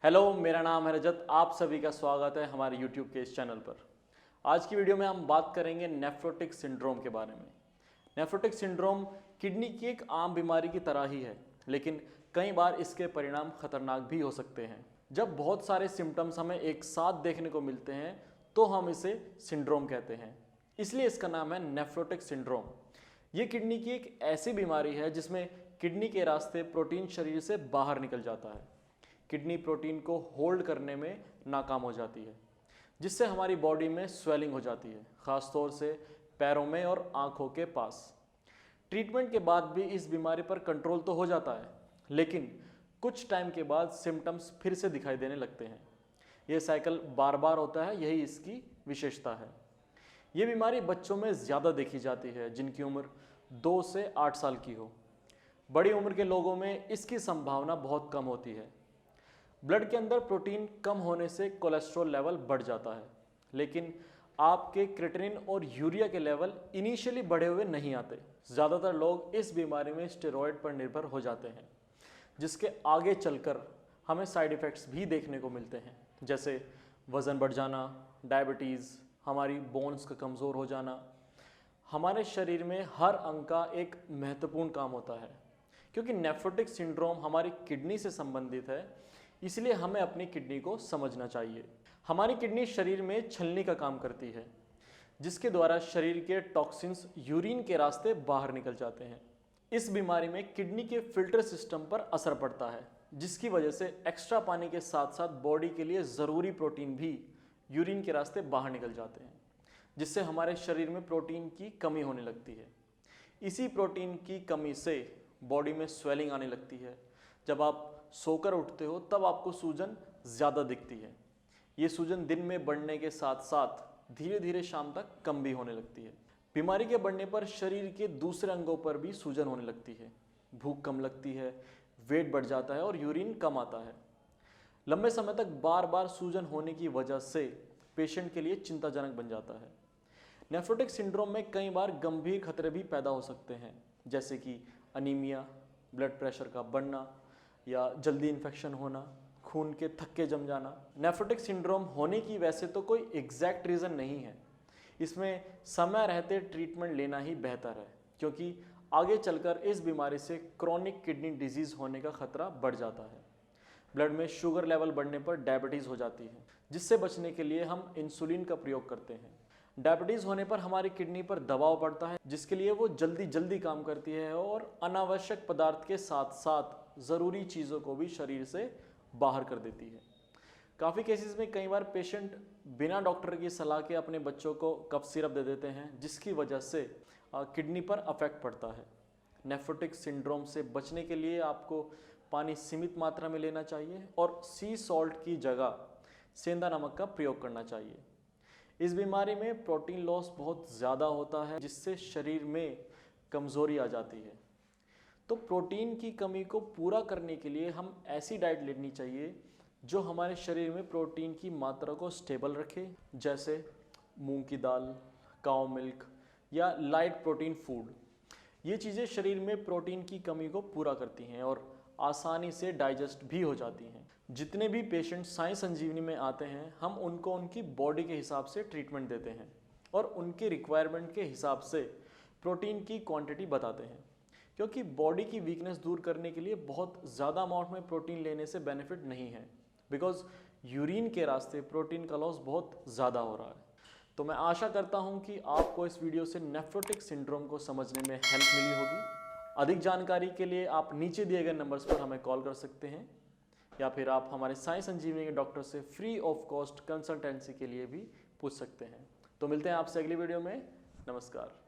Hello, मेरा नाम है रजत। आप सभी का स्वागत है हमारे YouTube के इस चैनल पर। आज की वीडियो में हम बात करेंगे नेफ्रोटिक सिंड्रोम के बारे में। नेफ्रोटिक सिंड्रोम किडनी की एक आम बीमारी की तरह ही है, लेकिन कई बार इसके परिणाम खतरनाक भी हो सकते हैं। जब बहुत सारे सिम्टम्स हमें एक साथ देखने को मिलते हैं तो हम इसे सिंड्रोम कहते हैं, इसलिए इसका नाम है नेफ्रोटिक सिंड्रोम। ये किडनी की एक ऐसी बीमारी है जिसमें किडनी के रास्ते प्रोटीन शरीर से बाहर निकल जाता है। किडनी प्रोटीन को होल्ड करने में नाकाम हो जाती है, जिससे हमारी बॉडी में स्वेलिंग हो जाती है, खासतौर से पैरों में और आंखों के पास। ट्रीटमेंट के बाद भी इस बीमारी पर कंट्रोल तो हो जाता है, लेकिन कुछ टाइम के बाद सिम्टम्स फिर से दिखाई देने लगते हैं। ये साइकिल बार बार होता है, यही इसकी विशेषता है। ये बीमारी बच्चों में ज़्यादा देखी जाती है, जिनकी उम्र 2 से 8 साल की हो। बड़ी उम्र के लोगों में इसकी संभावना बहुत कम होती है। ब्लड के अंदर प्रोटीन कम होने से कोलेस्ट्रॉल लेवल बढ़ जाता है, लेकिन आपके क्रिएटिनिन और यूरिया के लेवल इनिशियली बढ़े हुए नहीं आते। ज़्यादातर लोग इस बीमारी में स्टेरॉयड पर निर्भर हो जाते हैं, जिसके आगे चलकर हमें साइड इफ़ेक्ट्स भी देखने को मिलते हैं, जैसे वज़न बढ़ जाना, डायबिटीज़, हमारी बोन्स का कमज़ोर हो जाना। हमारे शरीर में हर अंग का एक महत्वपूर्ण काम होता है। क्योंकि नेफ्रोटिक सिंड्रोम हमारी किडनी से संबंधित है, इसलिए हमें अपनी किडनी को समझना चाहिए। हमारी किडनी शरीर में छलनी का काम करती है, जिसके द्वारा शरीर के टॉक्सिन्स यूरिन के रास्ते बाहर निकल जाते हैं। इस बीमारी में किडनी के फिल्टर सिस्टम पर असर पड़ता है, जिसकी वजह से एक्स्ट्रा पानी के साथ साथ बॉडी के लिए ज़रूरी प्रोटीन भी यूरिन के रास्ते बाहर निकल जाते हैं, जिससे हमारे शरीर में प्रोटीन की कमी होने लगती है। इसी प्रोटीन की कमी से बॉडी में स्वेलिंग आने लगती है। जब आप सोकर उठते हो तब आपको सूजन ज़्यादा दिखती है। ये सूजन दिन में बढ़ने के साथ साथ धीरे धीरे शाम तक कम भी होने लगती है। बीमारी के बढ़ने पर शरीर के दूसरे अंगों पर भी सूजन होने लगती है, भूख कम लगती है, वेट बढ़ जाता है और यूरिन कम आता है। लंबे समय तक बार बार सूजन होने की वजह से पेशेंट के लिए चिंताजनक बन जाता है। नेफ्रोटिक सिंड्रोम में कई बार गंभीर खतरे भी पैदा हो सकते हैं, जैसे कि अनीमिया, ब्लड प्रेशर का बढ़ना या जल्दी इन्फेक्शन होना, खून के थक्के जम जाना। नेफ्रोटिक सिंड्रोम होने की वैसे तो कोई एग्जैक्ट रीज़न नहीं है। इसमें समय रहते ट्रीटमेंट लेना ही बेहतर है, क्योंकि आगे चलकर इस बीमारी से क्रॉनिक किडनी डिजीज़ होने का खतरा बढ़ जाता है। ब्लड में शुगर लेवल बढ़ने पर डायबिटीज़ हो जाती है, जिससे बचने के लिए हम इंसुलिन का प्रयोग करते हैं। डायबिटीज़ होने पर हमारी किडनी पर दबाव पड़ता है, जिसके लिए वो जल्दी जल्दी काम करती है और अनावश्यक पदार्थ के साथ साथ ज़रूरी चीज़ों को भी शरीर से बाहर कर देती है। काफ़ी केसेस में कई बार पेशेंट बिना डॉक्टर की सलाह के अपने बच्चों को कफ सिरप दे देते हैं, जिसकी वजह से किडनी पर अफेक्ट पड़ता है। नेफ्रोटिक सिंड्रोम से बचने के लिए आपको पानी सीमित मात्रा में लेना चाहिए और सी सॉल्ट की जगह सेंधा नमक का प्रयोग करना चाहिए। इस बीमारी में प्रोटीन लॉस बहुत ज़्यादा होता है, जिससे शरीर में कमज़ोरी आ जाती है। तो प्रोटीन की कमी को पूरा करने के लिए हम ऐसी डाइट लेनी चाहिए जो हमारे शरीर में प्रोटीन की मात्रा को स्टेबल रखे, जैसे मूंग की दाल, काऊ मिल्क या लाइट प्रोटीन फूड। ये चीज़ें शरीर में प्रोटीन की कमी को पूरा करती हैं और आसानी से डाइजेस्ट भी हो जाती हैं। जितने भी पेशेंट साई संजीवनी में आते हैं, हम उनको उनकी बॉडी के हिसाब से ट्रीटमेंट देते हैं और उनके रिक्वायरमेंट के हिसाब से प्रोटीन की क्वांटिटी बताते हैं, क्योंकि बॉडी की वीकनेस दूर करने के लिए बहुत ज़्यादा अमाउंट में प्रोटीन लेने से बेनिफिट नहीं है, बिकॉज यूरिन के रास्ते प्रोटीन का लॉस बहुत ज़्यादा हो रहा है। तो मैं आशा करता हूं कि आपको इस वीडियो से नेफ्रोटिक सिंड्रोम को समझने में हेल्प मिली होगी। अधिक जानकारी के लिए आप नीचे दिए गए नंबर्स पर हमें कॉल कर सकते हैं, या फिर आप हमारे साई संजीवनी के डॉक्टर से फ्री ऑफ कॉस्ट कंसल्टेंसी के लिए भी पूछ सकते हैं। तो मिलते हैं आपसे अगली वीडियो में। नमस्कार।